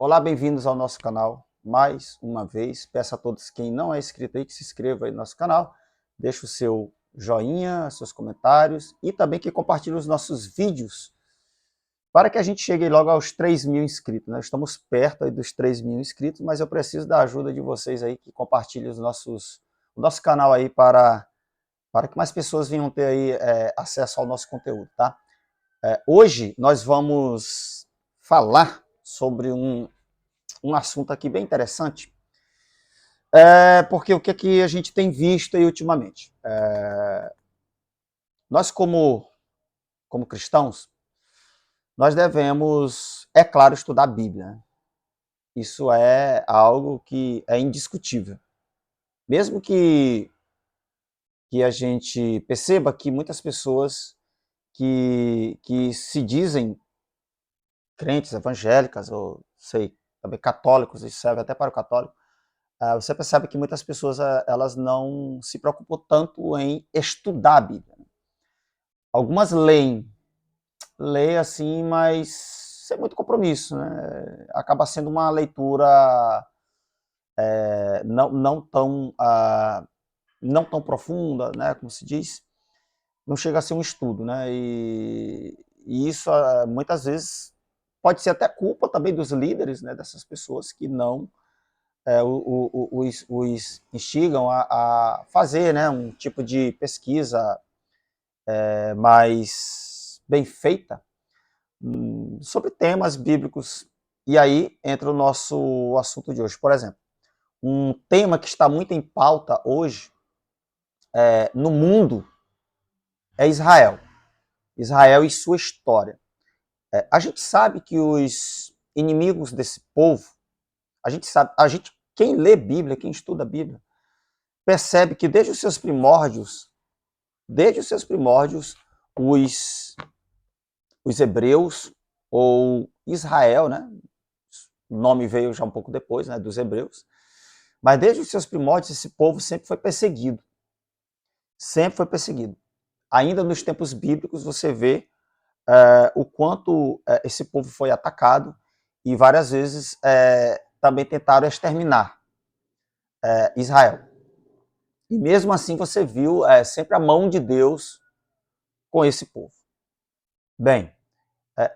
Olá, bem-vindos ao nosso canal. Mais uma vez, peço a todos quem não é inscrito aí que se inscreva aí no nosso canal, deixe o seu joinha, seus comentários e também que compartilhe os nossos vídeos para que a gente chegue logo aos 3.000 inscritos. Nós estamos perto aí dos 3.000 inscritos, mas eu preciso da ajuda de vocês aí que compartilhem o nosso canal aí para que mais pessoas venham ter aí acesso ao nosso conteúdo, tá? Hoje nós vamos falar sobre um assunto aqui bem interessante, porque o que a gente tem visto aí ultimamente? Nós, como cristãos, nós devemos, é claro, estudar a Bíblia. Né? Isso é algo que é indiscutível. Mesmo que a gente perceba que muitas pessoas que se dizem crentes, evangélicas, ou sei, também católicos, isso serve até para o católico, você percebe que muitas pessoas elas não se preocupam tanto em estudar a Bíblia. Algumas leem assim, mas sem muito compromisso, né? Acaba sendo uma leitura não tão profunda, né? Como se diz, não chega a ser um estudo, né? E isso muitas vezes pode ser até culpa também dos líderes, né? Dessas pessoas que não os instigam a fazer, né? Um tipo de pesquisa mais bem feita sobre temas bíblicos. E aí entra o nosso assunto de hoje. Por exemplo, um tema que está muito em pauta hoje no mundo é Israel. Israel e sua história. A gente sabe que os inimigos desse povo, quem lê Bíblia, quem estuda a Bíblia, percebe que desde os seus primórdios, os hebreus, ou Israel, né? O nome veio já um pouco depois, né, dos hebreus, mas desde os seus primórdios esse povo sempre foi perseguido. Sempre foi perseguido. Ainda nos tempos bíblicos você vê o quanto esse povo foi atacado e várias vezes também tentaram exterminar Israel. E mesmo assim você viu sempre a mão de Deus com esse povo. Bem,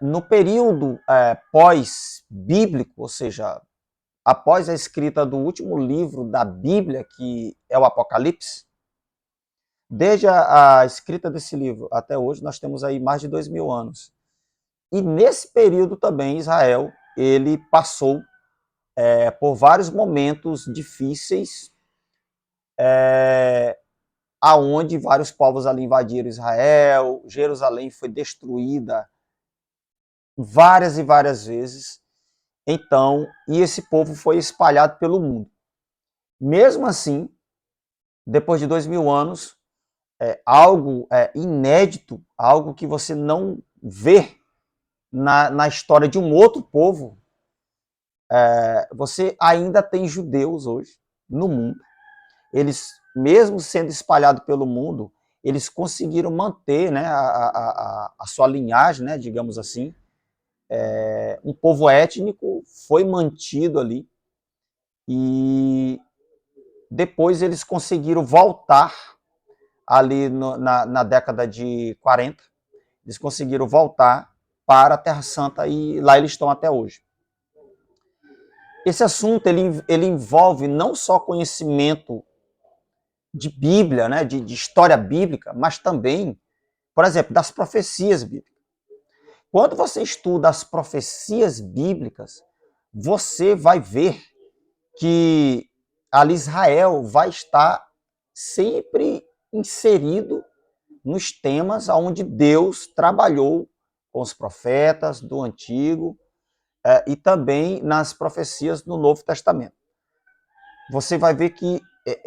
no período pós-bíblico, ou seja, após a escrita do último livro da Bíblia, que é o Apocalipse, desde a escrita desse livro até hoje, nós temos aí mais de 2.000 anos. E nesse período também Israel, ele passou por vários momentos difíceis, aonde vários povos ali invadiram Israel, Jerusalém foi destruída várias e várias vezes. Então, e esse povo foi espalhado pelo mundo. Mesmo assim, depois de 2.000 anos, algo inédito, algo que você não vê na história de um outro povo, você ainda tem judeus hoje no mundo. Eles, mesmo sendo espalhados pelo mundo, eles conseguiram manter, né, a sua linhagem, né, digamos assim. Um povo étnico foi mantido ali e depois eles conseguiram voltar ali na década de 40, eles conseguiram voltar para a Terra Santa e lá eles estão até hoje. Esse assunto ele envolve não só conhecimento de Bíblia, né, de história bíblica, mas também, por exemplo, das profecias bíblicas. Quando você estuda as profecias bíblicas, você vai ver que ali Israel vai estar sempre inserido nos temas onde Deus trabalhou com os profetas do Antigo e também nas profecias do Novo Testamento. Você vai ver que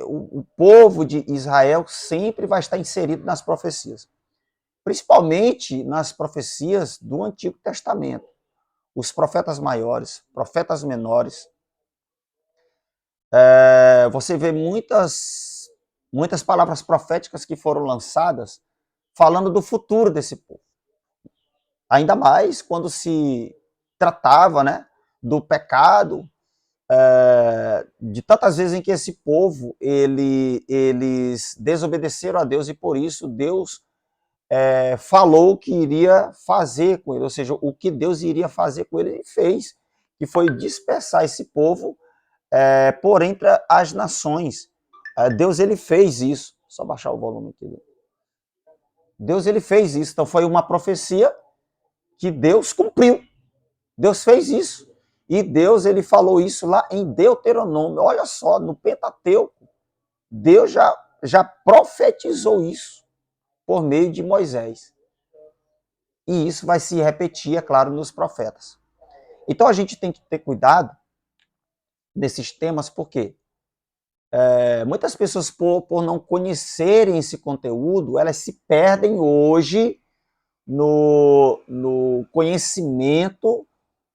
o povo de Israel sempre vai estar inserido nas profecias, principalmente nas profecias do Antigo Testamento. Os profetas maiores, profetas menores. Você vê muitas palavras proféticas que foram lançadas falando do futuro desse povo. Ainda mais quando se tratava, né, do pecado, de tantas vezes em que esse povo, eles desobedeceram a Deus e por isso Deus falou o que iria fazer com ele, ou seja, o que Deus iria fazer com ele, ele fez, que foi dispersar esse povo por entre as nações. Deus, ele fez isso. Só baixar o volume aqui. Deus, ele fez isso. Então foi uma profecia que Deus cumpriu. Deus fez isso. E Deus, ele falou isso lá em Deuteronômio. Olha só, no Pentateuco, Deus já profetizou isso por meio de Moisés. E isso vai se repetir, é claro, nos profetas. Então a gente tem que ter cuidado nesses temas, porque muitas pessoas, por não conhecerem esse conteúdo, elas se perdem hoje no conhecimento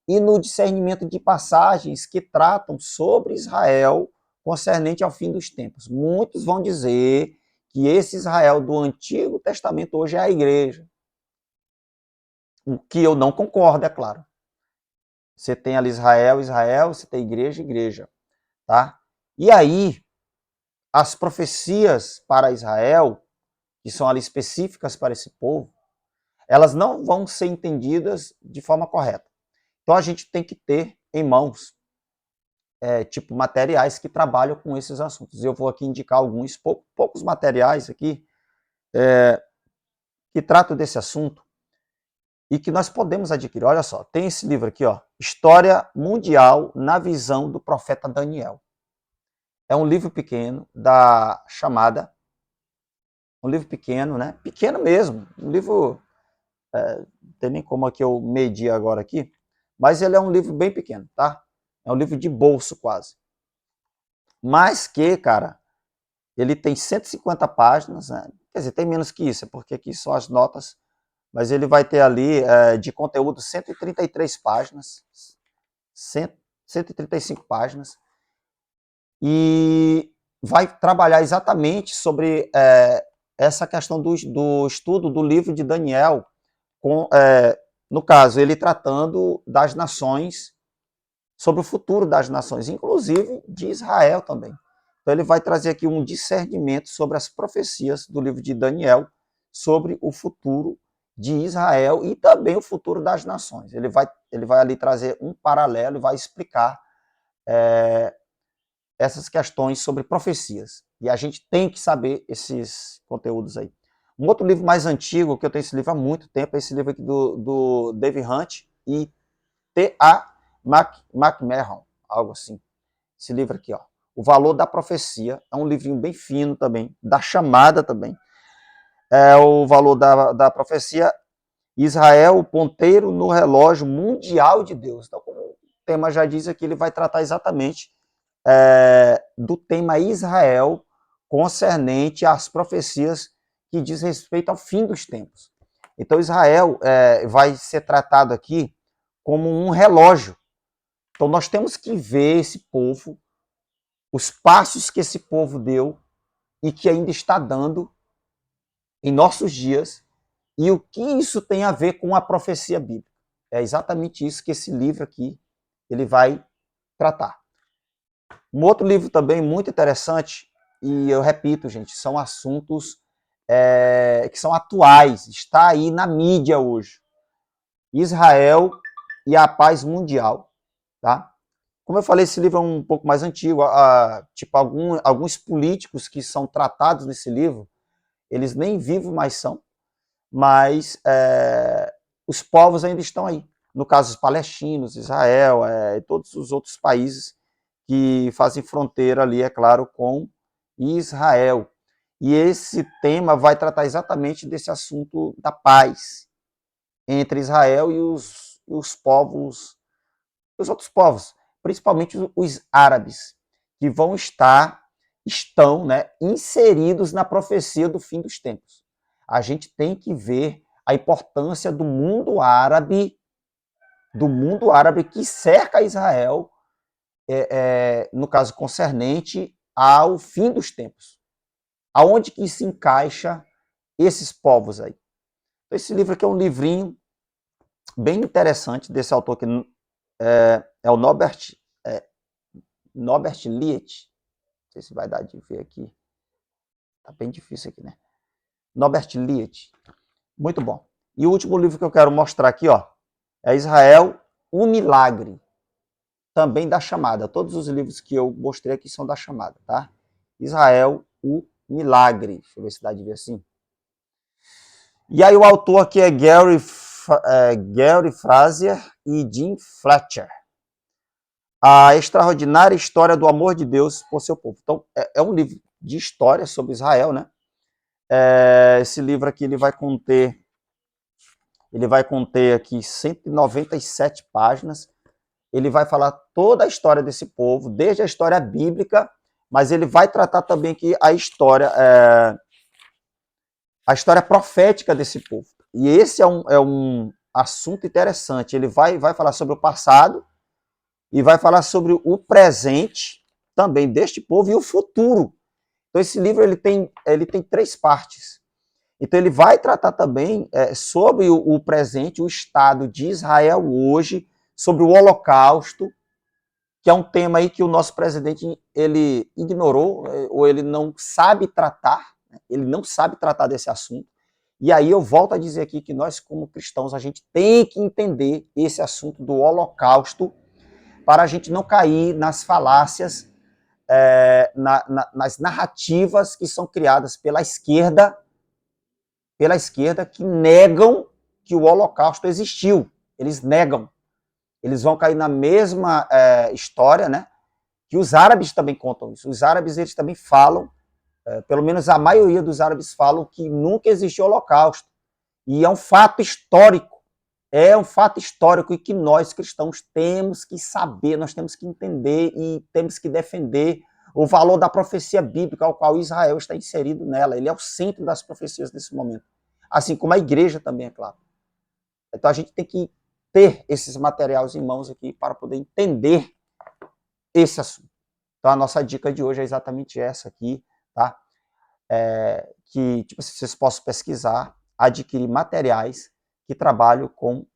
e no discernimento de passagens que tratam sobre Israel concernente ao fim dos tempos. Muitos vão dizer que esse Israel do Antigo Testamento hoje é a igreja. O que eu não concordo, é claro. Você tem ali Israel, você tem igreja, igreja. Tá? E aí, as profecias para Israel, que são ali específicas para esse povo, elas não vão ser entendidas de forma correta. Então a gente tem que ter em mãos tipo materiais que trabalham com esses assuntos. Eu vou aqui indicar alguns poucos materiais aqui que tratam desse assunto e que nós podemos adquirir. Olha só, tem esse livro aqui, ó, História Mundial na Visão do Profeta Daniel. É um livro pequeno da chamada, um livro pequeno, né? Pequeno mesmo, um livro, não tem nem como aqui eu medir agora aqui, mas ele é um livro bem pequeno, tá? É um livro de bolso quase. Mas que, cara, ele tem 150 páginas, né? Quer dizer, tem menos que isso, porque aqui são as notas, mas ele vai ter ali de conteúdo 133 páginas, 135 páginas, e vai trabalhar exatamente sobre essa questão do estudo do livro de Daniel, no caso, ele tratando das nações, sobre o futuro das nações, inclusive de Israel também. Então ele vai trazer aqui um discernimento sobre as profecias do livro de Daniel, sobre o futuro de Israel e também o futuro das nações. Ele vai ali trazer um paralelo e vai explicar essas questões sobre profecias. E a gente tem que saber esses conteúdos aí. Um outro livro mais antigo, que eu tenho esse livro há muito tempo, é esse livro aqui do Dave Hunt e T.A. McMahon, algo assim. Esse livro aqui, ó. O Valor da Profecia, é um livrinho bem fino também, da chamada também. É o Valor da Profecia, Israel, o ponteiro no relógio mundial de Deus. Então, como o tema já diz aqui, ele vai tratar exatamente do tema Israel concernente às profecias que diz respeito ao fim dos tempos. Então, Israel vai ser tratado aqui como um relógio. Então, nós temos que ver esse povo, os passos que esse povo deu e que ainda está dando em nossos dias e o que isso tem a ver com a profecia bíblica. É exatamente isso que esse livro aqui ele vai tratar. Um outro livro também muito interessante, e eu repito, gente, são assuntos que são atuais, está aí na mídia hoje. Israel e a paz mundial, tá? Como eu falei, esse livro é um pouco mais antigo, tipo alguns políticos que são tratados nesse livro, eles nem vivos mais são, mas os povos ainda estão aí. No caso, os palestinos, Israel, e todos os outros países que fazem fronteira ali, é claro, com Israel. E esse tema vai tratar exatamente desse assunto da paz entre Israel e os povos, os outros povos, principalmente os árabes, que estão, né, inseridos na profecia do fim dos tempos. A gente tem que ver a importância do mundo árabe que cerca Israel, no caso concernente ao fim dos tempos. Aonde que se encaixa esses povos aí? Esse livro aqui é um livrinho bem interessante desse autor que é o Norbert Eliot. Não sei se vai dar de ver aqui. Tá bem difícil aqui, né? Norbert Eliot. Muito bom. E o último livro que eu quero mostrar aqui, ó, é Israel, um milagre. Também da chamada. Todos os livros que eu mostrei aqui são da chamada, tá? Israel, o milagre. Deixa eu ver se dá de ver assim. E aí o autor aqui é Gary Frazier e Jim Fletcher. A extraordinária história do amor de Deus por seu povo. Então, é um livro de história sobre Israel, né? Esse livro aqui ele vai conter aqui 197 páginas. Ele vai falar toda a história desse povo, desde a história bíblica, mas ele vai tratar também aqui a história profética desse povo. E esse é um assunto interessante. Ele vai falar sobre o passado e vai falar sobre o presente também deste povo e o futuro. Então esse livro ele tem 3 partes. Então ele vai tratar também sobre o presente, o estado de Israel hoje, sobre o Holocausto, que é um tema aí que o nosso presidente ele ignorou, ou ele não sabe tratar, ele não sabe tratar desse assunto. E aí eu volto a dizer aqui que nós, como cristãos, a gente tem que entender esse assunto do Holocausto para a gente não cair nas falácias, nas narrativas que são criadas pela esquerda que negam que o Holocausto existiu. Eles negam. Eles vão cair na mesma história, né? Que os árabes também contam isso. Os árabes eles também falam, pelo menos a maioria dos árabes falam que nunca existiu Holocausto. E é um fato histórico. É um fato histórico e que nós cristãos temos que saber, nós temos que entender e temos que defender o valor da profecia bíblica ao qual Israel está inserido nela. Ele é o centro das profecias nesse momento. Assim como a igreja também, é claro. Então a gente tem que ter esses materiais em mãos aqui para poder entender esse assunto. Então a nossa dica de hoje é exatamente essa aqui, tá? Que tipo, vocês possam pesquisar, adquirir materiais que trabalham com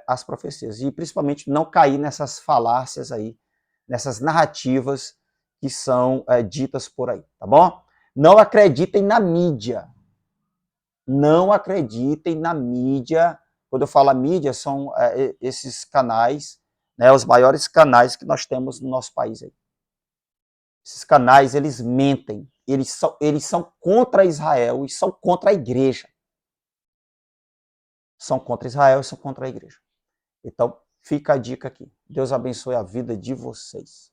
as profecias. E principalmente não cair nessas falácias aí, nessas narrativas que são ditas por aí, tá bom? Não acreditem na mídia. Não acreditem na mídia. Quando eu falo mídia, são esses canais, né, os maiores canais que nós temos no nosso país aí. Esses canais, eles mentem. Eles são contra Israel e são contra a igreja. São contra Israel e são contra a igreja. Então, fica a dica aqui. Deus abençoe a vida de vocês.